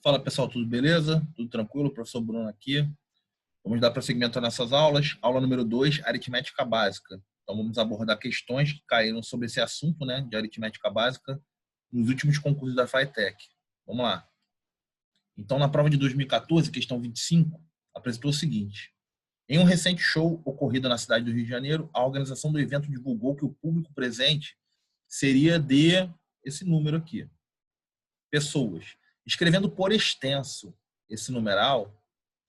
Fala pessoal, tudo beleza? Tudo tranquilo? Professor Bruno aqui. Vamos dar prosseguimento às nossas aulas. Aula número 2, aritmética básica. Então vamos abordar questões que caíram sobre esse assunto, né, de aritmética básica nos últimos concursos da FATEC. Vamos lá. Então na prova de 2014, questão 25, apresentou o seguinte: em um recente show ocorrido na cidade do Rio de Janeiro, a organização do evento divulgou que o público presente seria de esse número aqui, pessoas. Escrevendo por extenso esse numeral,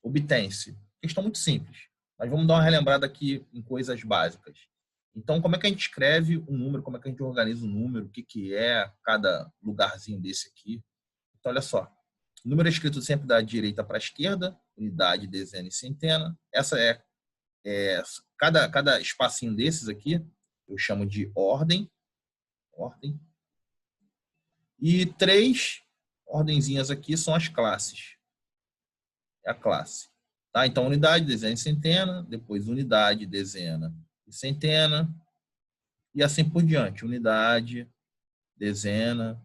obtém-se. Questão muito simples, mas vamos dar uma relembrada aqui em coisas básicas. Então, como é que a gente escreve um número, como é que a gente organiza um número, o que é cada lugarzinho desse aqui. Então, olha só, o número é escrito sempre da direita para a esquerda, unidade, dezena e centena. Essa cada espacinho desses aqui, eu chamo de ordem. E três ordenzinhas aqui são as classes. É a classe. Tá? Então, unidade, dezena e centena, depois unidade, dezena e centena, e assim por diante. Unidade, dezena,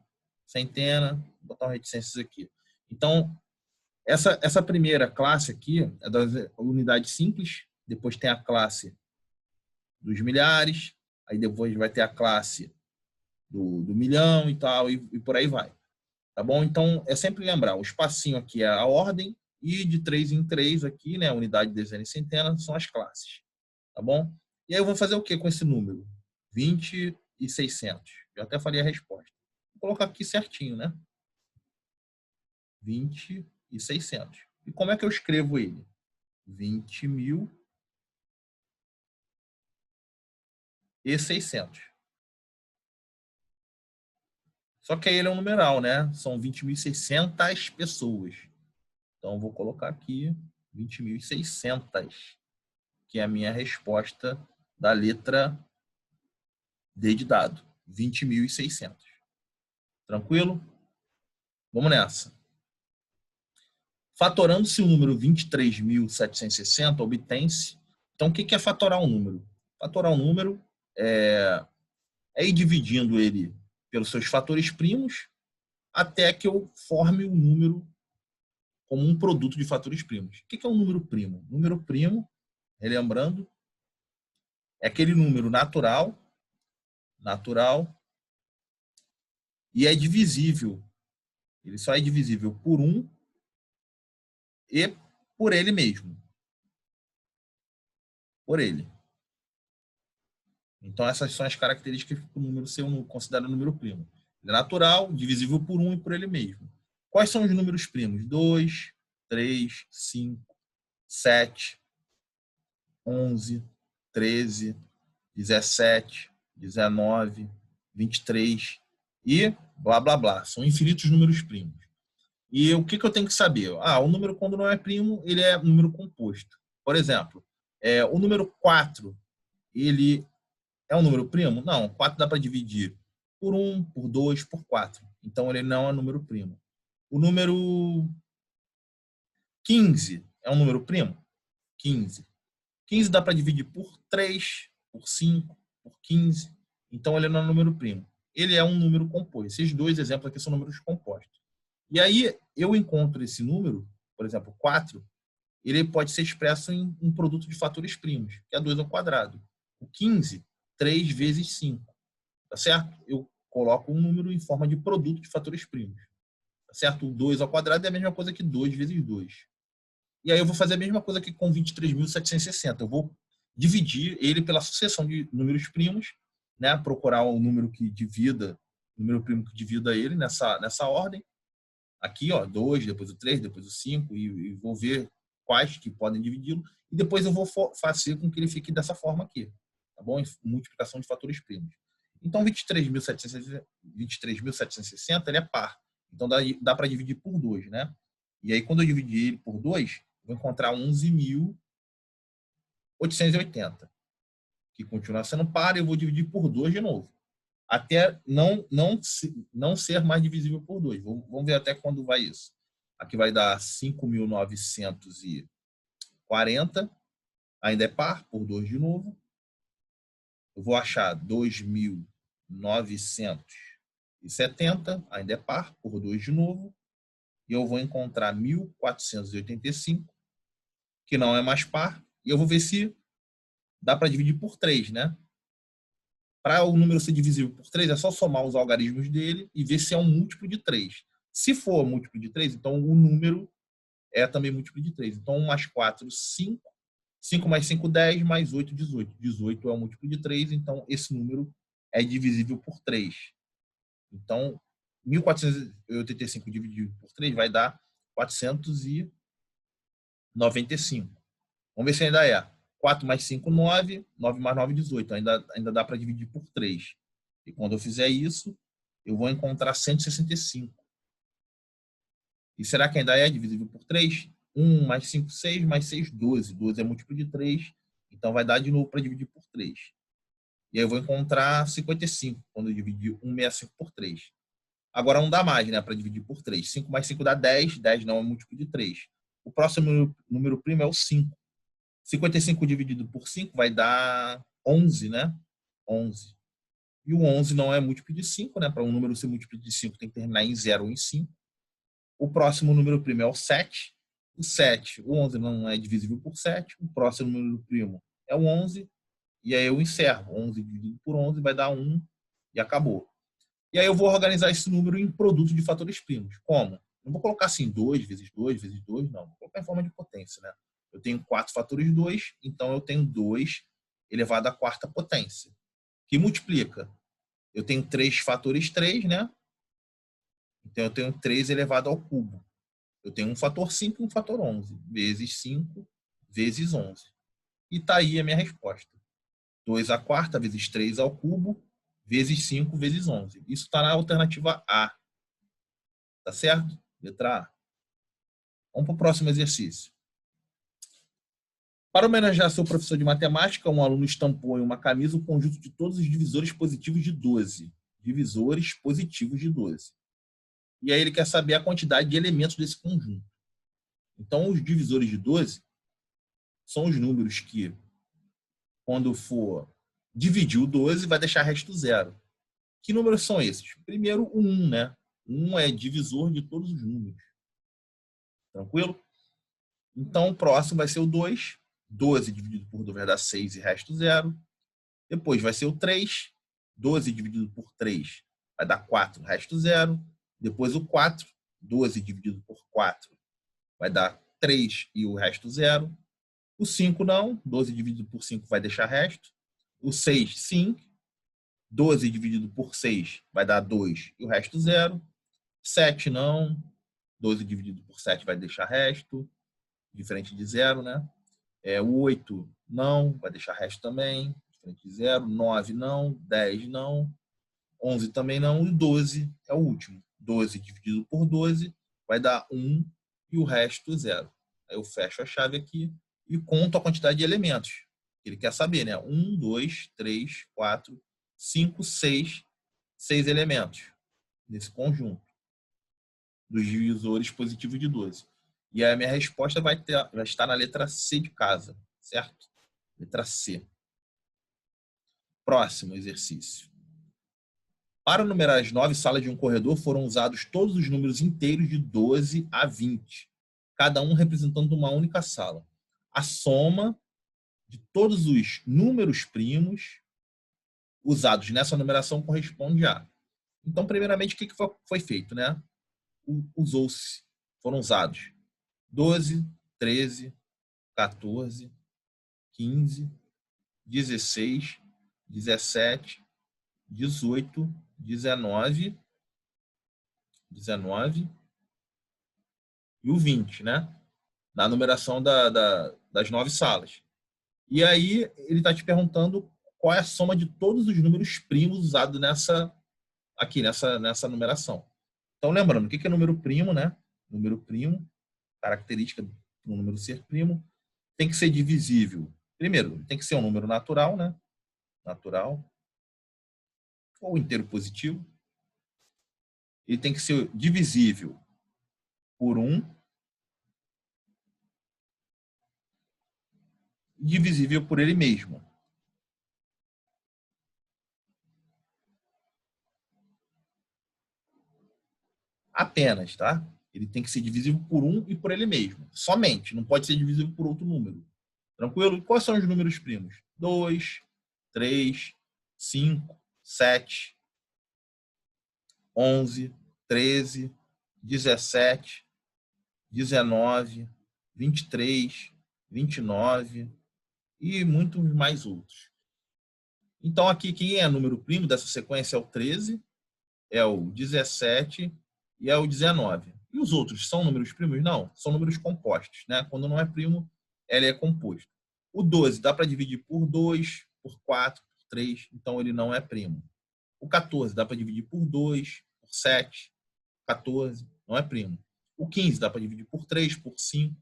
centena, vou botar um reticências aqui. Então, essa primeira classe aqui é da unidade simples, depois tem a classe dos milhares, aí depois vai ter a classe do milhão e tal, e por aí vai. Tá bom? Então, é sempre lembrar, o espacinho aqui é a ordem, e de 3 em 3 aqui, né, unidade, dezena e centena, são as classes. Tá bom? E aí eu vou fazer o que com esse número? 20 e 600. Já até falei a resposta. Vou colocar aqui certinho, né? 20 e 600. E como é que eu escrevo ele? 20.000 e 600. Só que aí ele é um numeral, né? São 20.600 pessoas. Então, eu vou colocar aqui 20.600, que é a minha resposta da letra D de dado. 20.600. Tranquilo? Vamos nessa. Fatorando-se o número 23.760, obtém-se. Então, o que é fatorar um número? Fatorar um número é ir dividindo ele pelos seus fatores primos até que eu forme o número como um produto de fatores primos. O que é um número primo? Número primo, relembrando, é aquele número natural, e é divisível. Ele só é divisível por 1 e por ele mesmo. Por ele. Então, essas são as características do número ser considerado um número primo. Ele é natural, divisível por 1 e por ele mesmo. Quais são os números primos? 2, 3, 5, 7, 11, 13, 17, 19, 23 e blá, blá, blá. São infinitos números primos. E o que eu tenho que saber? O número, quando não é primo, ele é um número composto. Por exemplo, o número 4, ele é um número primo? Não, 4 dá para dividir por 1, por 2, por 4. Então, ele não é um número primo. O número 15 é um número primo? 15. 15 dá para dividir por 3, por 5, por 15. Então, ele não é um número primo. Ele é um número composto. Esses dois exemplos aqui são números compostos. E aí, eu encontro esse número, por exemplo, 4, ele pode ser expresso em um produto de fatores primos, que é 2 ao quadrado. O 15, 3 vezes 5. Tá certo? Eu coloco um número em forma de produto de fatores primos. Tá certo? O 2 ao quadrado é a mesma coisa que 2 vezes 2. E aí eu vou fazer a mesma coisa aqui com 23.760. Eu vou dividir ele pela sucessão de números primos, né? Procurar o número que divida, o número primo que divida ele nessa ordem. Aqui, ó, 2, depois o 3, depois o 5, e vou ver quais que podem dividi-lo. E depois eu vou fazer com que ele fique dessa forma aqui. Tá bom? Multiplicação de fatores primos. Então, 23.760 ele é par. Então, dá para dividir por 2, né? E aí, quando eu dividir ele por 2, vou encontrar 11.880, que continua sendo par, e eu vou dividir por 2 de novo. Até não ser mais divisível por 2. Vamos ver até quando vai isso. Aqui vai dar 5.940, ainda é par, por 2 de novo. Eu vou achar 2.970, ainda é par, por 2 de novo. e eu vou encontrar 1485, que não é mais par, e eu vou ver se dá para dividir por 3, né? Para o número ser divisível por 3, é só somar os algarismos dele e ver se é um múltiplo de 3. Se for múltiplo de 3, então o número é também múltiplo de 3. Então, 1 mais 4, 5. 5 mais 5, 10, mais 8, 18. 18 é um múltiplo de 3, então esse número é divisível por 3. Então, 1485 dividido por 3 vai dar 495. Vamos ver se ainda é. 4 mais 5, 9. 9 mais 9, 18. Ainda dá para dividir por 3. E quando eu fizer isso, eu vou encontrar 165. E será que ainda é divisível por 3? 1 mais 5, 6, mais 6, 12. 12 é múltiplo de 3, então vai dar de novo para dividir por 3. E aí eu vou encontrar 55, quando eu dividir 165 por 3. Agora não dá mais, né, para dividir por 3. 5 mais 5 dá 10, 10 não é múltiplo de 3. O próximo número primo é o 5. 55 dividido por 5 vai dar 11, né? 11. E o 11 não é múltiplo de 5, né? Para um número ser múltiplo de 5 tem que terminar em 0 ou em 5. O próximo número primo é o 7. O 7, o 11 não é divisível por 7. O próximo número primo é o 11. E aí eu encerro. 11 dividido por 11 vai dar 1 e acabou. E aí eu vou organizar esse número em produto de fatores primos. Como? Não vou colocar assim 2 vezes 2 vezes 2, não. Vou colocar em forma de potência, né? Eu tenho 4 fatores 2, então eu tenho 2 elevado à quarta potência. Que multiplica. Eu tenho 3 fatores 3, né? Então eu tenho 3 elevado ao cubo. Eu tenho um fator 5 e um fator 11. Vezes 5 vezes 11. E está aí a minha resposta. 2 à quarta vezes 3 ao cubo vezes 5 vezes 11. Isso está na alternativa A. Tá certo? Letra A. Vamos para o próximo exercício. Para homenagear seu professor de matemática, um aluno estampou em uma camisa o conjunto de todos os divisores positivos de 12. Divisores positivos de 12. E aí ele quer saber a quantidade de elementos desse conjunto. Então, os divisores de 12 são os números que, quando for dividir o 12, vai deixar resto zero. Que números são esses? Primeiro, o 1, né? 1 é divisor de todos os números. Tranquilo? Então, o próximo vai ser o 2. 12 dividido por 2 vai dar 6 e resto zero. Depois vai ser o 3. 12 dividido por 3 vai dar 4, resto zero. Depois o 4. 12 dividido por 4 vai dar 3 e o resto zero. O 5 não. 12 dividido por 5 vai deixar resto. O 6, sim. 12 dividido por 6 vai dar 2 e o resto zero. 7 não. 12 dividido por 7 vai deixar resto. Diferente de zero, né? O 8 não, vai deixar resto também. Diferente de zero. 9 não. 10 não. 11 também não. E 12 é o último. 12 dividido por 12 vai dar 1 e o resto zero. Aí eu fecho a chave aqui e conto a quantidade de elementos. Ele quer saber, né? 1, 2, 3, 4, 5, 6. 6 elementos nesse conjunto dos divisores positivos de 12. E a minha resposta vai estar na letra C de casa, certo? Letra C. Próximo exercício. Para numerar as 9 salas de um corredor, foram usados todos os números inteiros de 12 a 20, cada um representando uma única sala. A soma de todos os números primos usados nessa numeração corresponde a. Então, primeiramente, o que foi feito, né? Usou-se, foram usados 12, 13, 14, 15, 16, 17, 18, 19 e o 20, né? Na numeração das 9 salas. E aí ele está te perguntando qual é a soma de todos os números primos usados nessa numeração. Então, lembrando, o que é número primo, né? Número primo, característica do número ser primo, tem que ser divisível. Primeiro, tem que ser um número natural, né? Natural. Ou inteiro positivo. Ele tem que ser divisível por 1. Divisível por ele mesmo. Apenas, tá? Ele tem que ser divisível por 1 e por ele mesmo. Somente. Não pode ser divisível por outro número. Tranquilo? E quais são os números primos? 2, 3, 5, 7, 11, 13, 17, 19, 23, 29 e muitos mais outros. Então, aqui, quem é número primo dessa sequência é o 13, é o 17 e é o 19. E os outros são números primos? Não, são números compostos, né? Quando não é primo, ele é composto. O 12 dá para dividir por 2, por 4, por 3, então ele não é primo. O 14 dá para dividir por 2, por 7, 14, não é primo. O 15 dá para dividir por 3, por 5,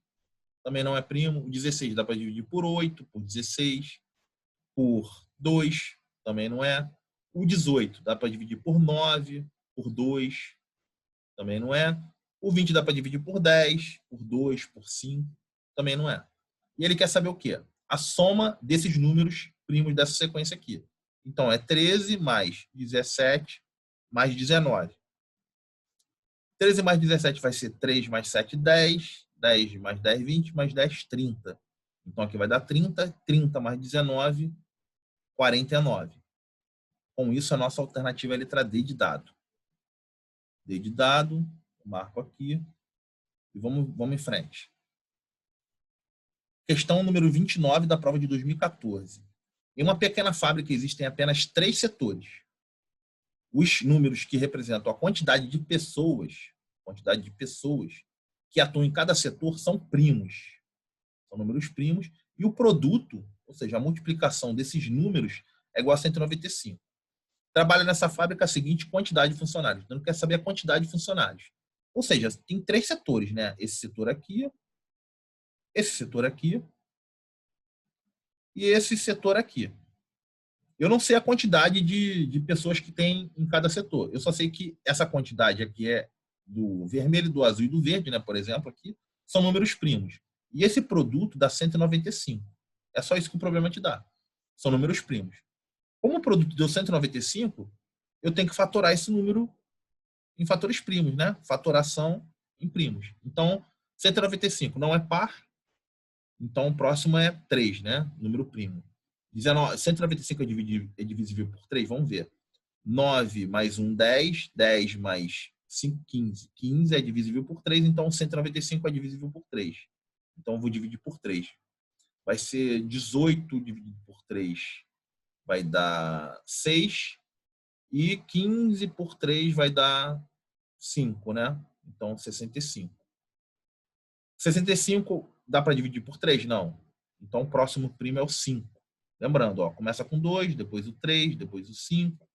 também não é primo. O 16 dá para dividir por 8, por 16, por 2, também não é. O 18 dá para dividir por 9, por 2, também não é. O 20 dá para dividir por 10, por 2, por 5, também não é. E ele quer saber o quê? A soma desses números primos dessa sequência aqui. Então, é 13 mais 17 mais 19. 13 mais 17 vai ser 3 mais 7, 10. 10 mais 10, 20, mais 10, 30. Então, aqui vai dar 30. 30 mais 19, 49. Com isso, a nossa alternativa é a letra D de dado. D de dado, marco aqui e vamos em frente. Questão número 29 da prova de 2014. Em uma pequena fábrica existem apenas 3 setores. Os números que representam a quantidade de pessoas que atuam em cada setor são primos. São números primos. E o produto, ou seja, a multiplicação desses números é igual a 195. Trabalha nessa fábrica a seguinte quantidade de funcionários. Então, quer saber a quantidade de funcionários. Ou seja, tem 3 setores, né? Esse setor aqui e esse setor aqui. Eu não sei a quantidade de pessoas que tem em cada setor. Eu só sei que essa quantidade aqui é do vermelho, do azul e do verde, né? Por exemplo, aqui, são números primos. E esse produto dá 195. É só isso que o problema te dá. São números primos. Como o produto deu 195, eu tenho que fatorar esse número em fatores primos, né? Fatoração em primos. Então, 195 não é par, então o próximo é 3, né? Número primo. 195 é divisível por 3, vamos ver. 9 mais 1, 10. 10 mais 5, 15. 15 é divisível por 3, então 195 é divisível por 3. Então eu vou dividir por 3. Vai ser 18 dividido por 3, vai dar 6. E 15 por 3 vai dar 5, né? Então 65. 65 dá para dividir por 3? Não. Então o próximo primo é o 5. Lembrando, ó, começa com 2, depois o 3, depois o 5,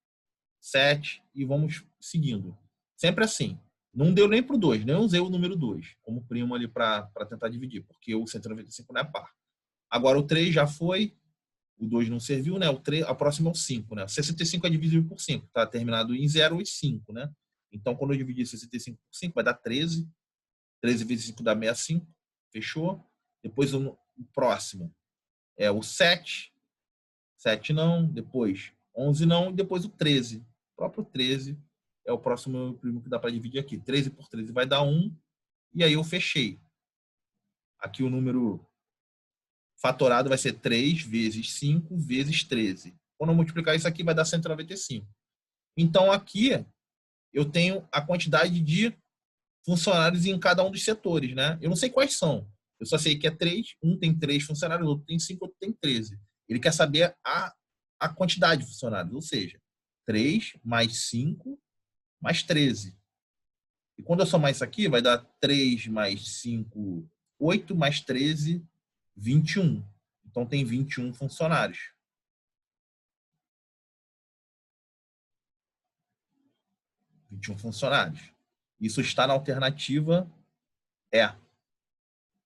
7 e vamos seguindo. Sempre assim. Não deu nem para o 2, nem usei o número 2 como primo ali para tentar dividir, porque o 195 não é par. Agora o 3 já foi, o 2 não serviu, né? O 3, a próxima é o 5, né? 65 é divisível por 5, tá terminado em 0 e 5, né? Então, quando eu dividir 65 por 5, vai dar 13. 13 vezes 5 dá 65. Fechou? Depois o próximo é o 7. 7 não. Depois 11 não. E depois o 13. O próprio 13 é o próximo primo que dá para dividir aqui. 13 por 13 vai dar 1. E aí eu fechei. Aqui o número fatorado vai ser 3 vezes 5 vezes 13. Quando eu multiplicar isso aqui, vai dar 195. Então, aqui eu tenho a quantidade de funcionários em cada um dos setores, né? Eu não sei quais são. Eu só sei que é 3. Um tem 3 funcionários, outro tem 5, outro tem 13. Ele quer saber a quantidade de funcionários, ou seja, 3 mais 5 mais 13. E quando eu somar isso aqui, vai dar 3 mais 5, 8 mais 13, 21. Então, tem 21 funcionários. 21 funcionários. Isso está na alternativa E.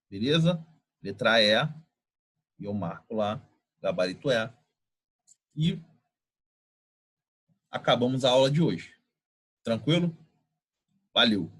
Beleza? Letra E. E eu marco lá, gabarito E. E acabamos a aula de hoje. Tranquilo? Valeu!